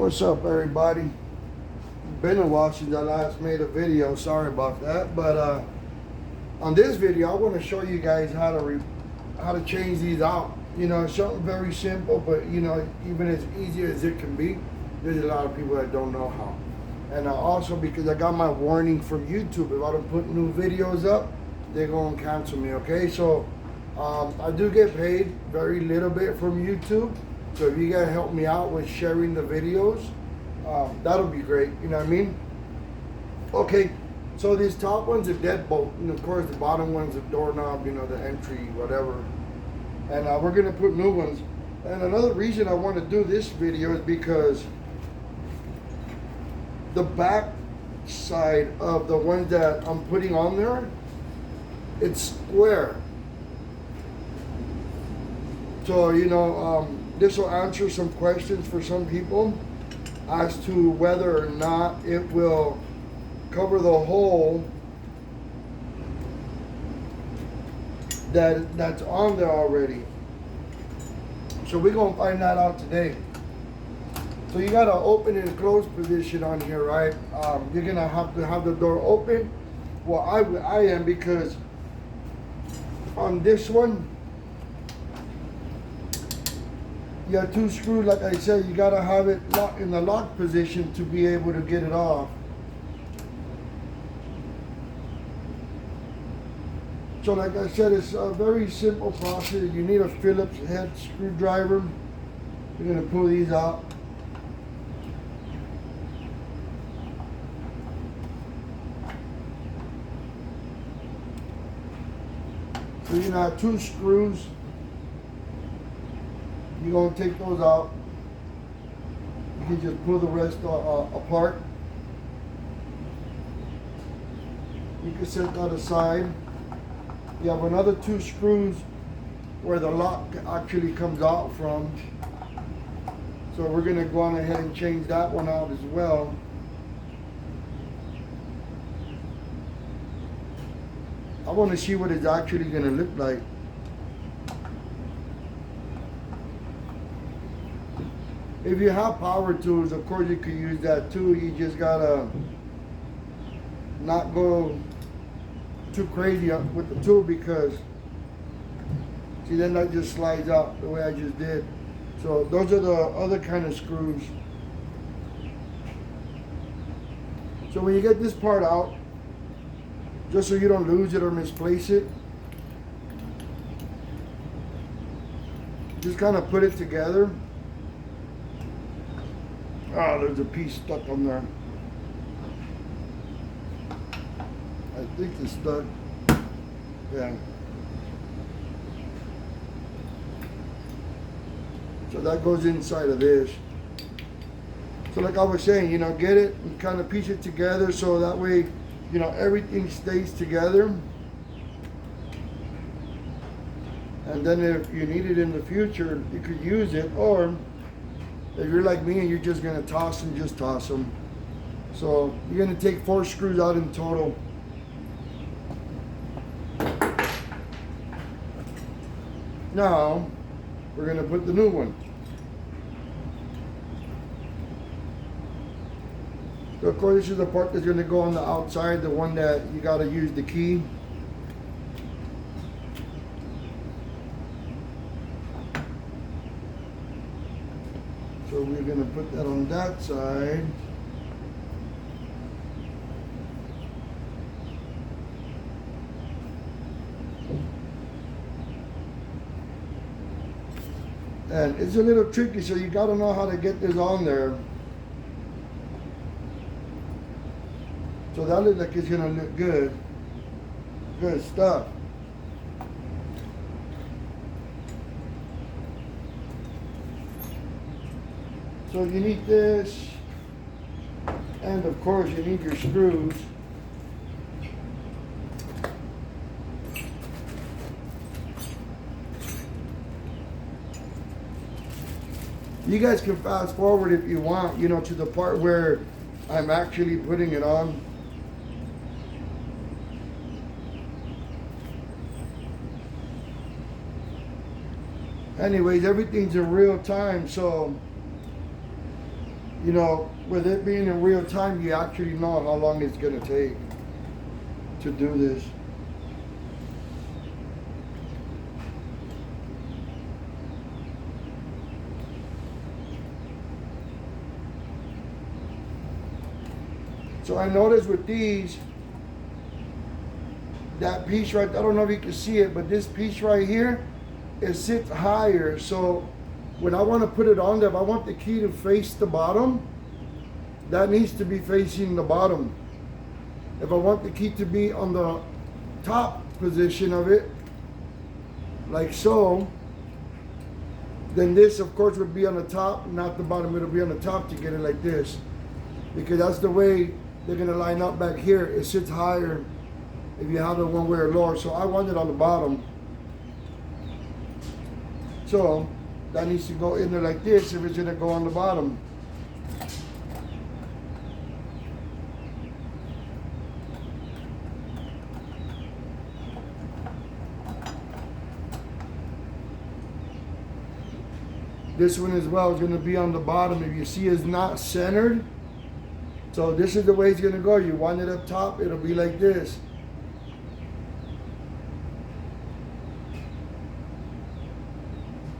What's up, everybody? Been a while since I last made a video. Sorry about that, but on this video, I want to show you guys how to change these out. You know, it's something very simple, but you know, even as easy as it can be, there's a lot of people that don't know how. And also because I got my warning from YouTube, if I don't put new videos up, they're going to cancel me. Okay, so I do get paid very little bit from YouTube. So if you guys help me out with sharing the videos, that'll be great. You know what I mean? Okay, so this top one's a deadbolt, and of course the bottom one's a doorknob. You know, the entry, whatever. And we're gonna put new ones. And another reason I want to do this video is because the back side of the ones that I'm putting on there, it's square. So you know, this will answer some questions for some people as to whether or not it will cover the hole that's on there already. So we're gonna find that out today. So you got an open and close position on here, right? You're gonna have to have the door open. Well, I am, because on this one, you got two screws. Like I said, you gotta have it locked in the lock position to be able to get it off. So like I said, it's a very simple process. You need a Phillips head screwdriver. You're gonna pull these out. So you're gonna have two screws. You're gonna take those out. You can just pull the rest apart. You can set that aside. You have another two screws where the lock actually comes out from. So we're gonna go on ahead and change that one out as well. I want to see what it's actually gonna look like. If you have power tools, of course you could use that too. You just gotta not go too crazy with the tool, because see, then that just slides out the way I just did. So those are the other kind of screws. So when you get this part out, just so you don't lose it or misplace it, just kind of put it together. Ah, there's a piece stuck on there. I think it's stuck. Yeah. So that goes inside of this. So like I was saying, you know, get it and kind of piece it together so that way, you know, everything stays together. And then if you need it in the future, you could use it. Or if you're like me and you're just gonna toss them, just toss them. So you're gonna take 4 screws out in total. Now we're gonna put the new one. So of course this is the part that's gonna go on the outside, the one that you gotta use the key. So we're gonna put that on that side. And it's a little tricky, so you gotta know how to get this on there. So that looks like it's gonna look good. Good stuff. So you need this, and of course you need your screws. You guys can fast forward if you want, you know, to the part where I'm actually putting it on. Anyways, everything's in real time, so you know, with it being in real time, you actually know how long it's gonna take to do this. So I noticed with these, that piece right, I don't know if you can see it, but this piece right here, it sits higher. So when I want to put it on there, if I want the key to face the bottom, that needs to be facing the bottom. If I want the key to be on the top position of it, like so, then this of course would be on the top, not the bottom. It'll be on the top to get it like this, because that's the way they're gonna line up back here. It sits higher if you have it one way or lower. So I want it on the bottom. So that needs to go in there like this if it's gonna go on the bottom. This one as well is going to be on the bottom. If you see it's not centered, so this is the way it's going to go. You want it up top, it'll be like this.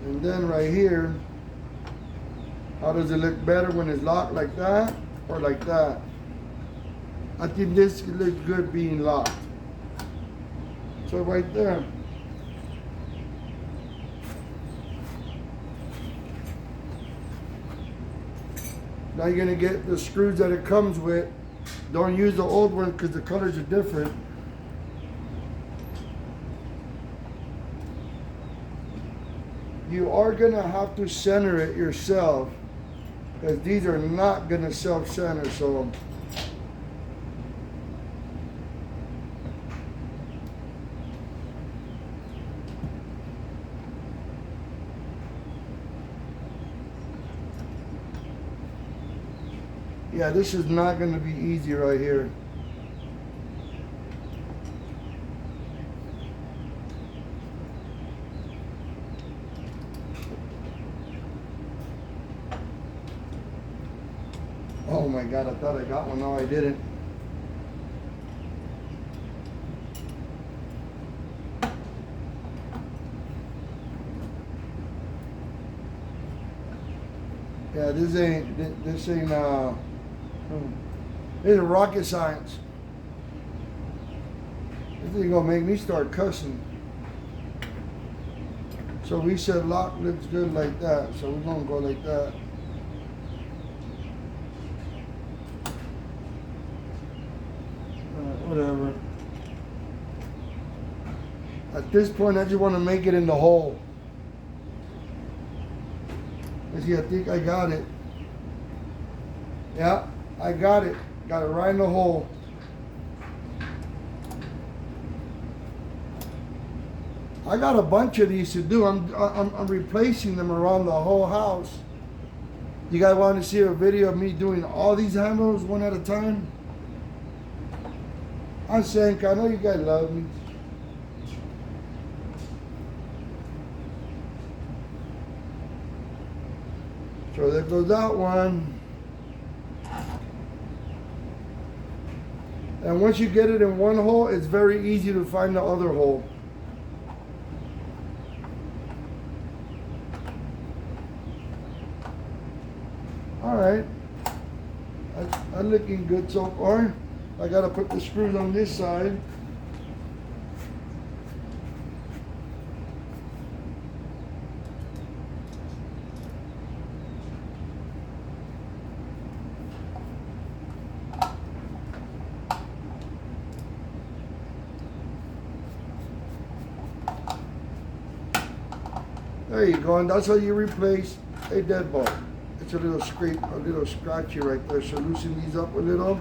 And then right here, how does it look better when it's locked like that or like that? I think this looks good being locked. So right there. Now you're gonna get the screws that it comes with. Don't use the old one because the colors are different. You are gonna have to center it yourself because these are not gonna self-center. So yeah, this is not going to be easy right here. Oh my God, I thought I got one. No, I didn't. Yeah, this ain't this is rocket science. This is gonna make me start cussing. So we said lock looks good like that, so we're gonna go like that. Whatever. At this point, I just want to make it in the hole. Let's see, I think I got it. Yeah, I got it. Got it right in the hole. I got a bunch of these to do. I'm replacing them around the whole house. You guys want to see a video of me doing all these handles one at a time? I'm saying, I know you guys love me. So there goes that one. And once you get it in one hole, it's very easy to find the other hole. All right, that's looking good so far. I gotta put the screws on this side. There you go, and that's how you replace a deadbolt. It's a little scrape, a little scratchy right there. So loosen these up a little.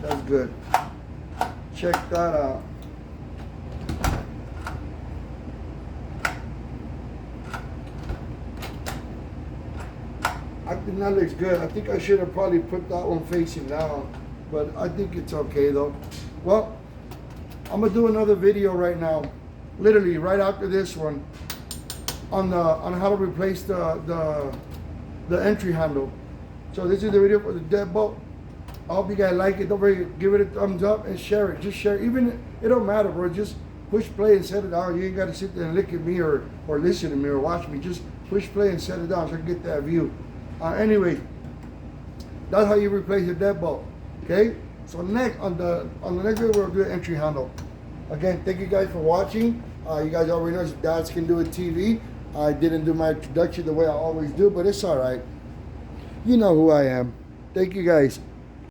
That's good. Check that out. I think that looks good. I think I should have probably put that one facing down, but I think it's okay though. Well, I'm gonna do another video right now, literally right after this one, on how to replace the entry handle. So this is the video for the deadbolt. I hope you guys like it. Don't forget, give it a thumbs up and share it. Just share it. Even it don't matter, bro. Just push play and set it down. You ain't got to sit there and look at me or listen to me or watch me. Just push play and set it down so I can get that view. Anyway, that's how you replace your deadbolt. Okay. So next on the next video we'll do an entry handle. Again, thank you guys for watching. You guys already know Dads Can Do It TV. I didn't do my introduction the way I always do, but it's all right. You know who I am. Thank you guys.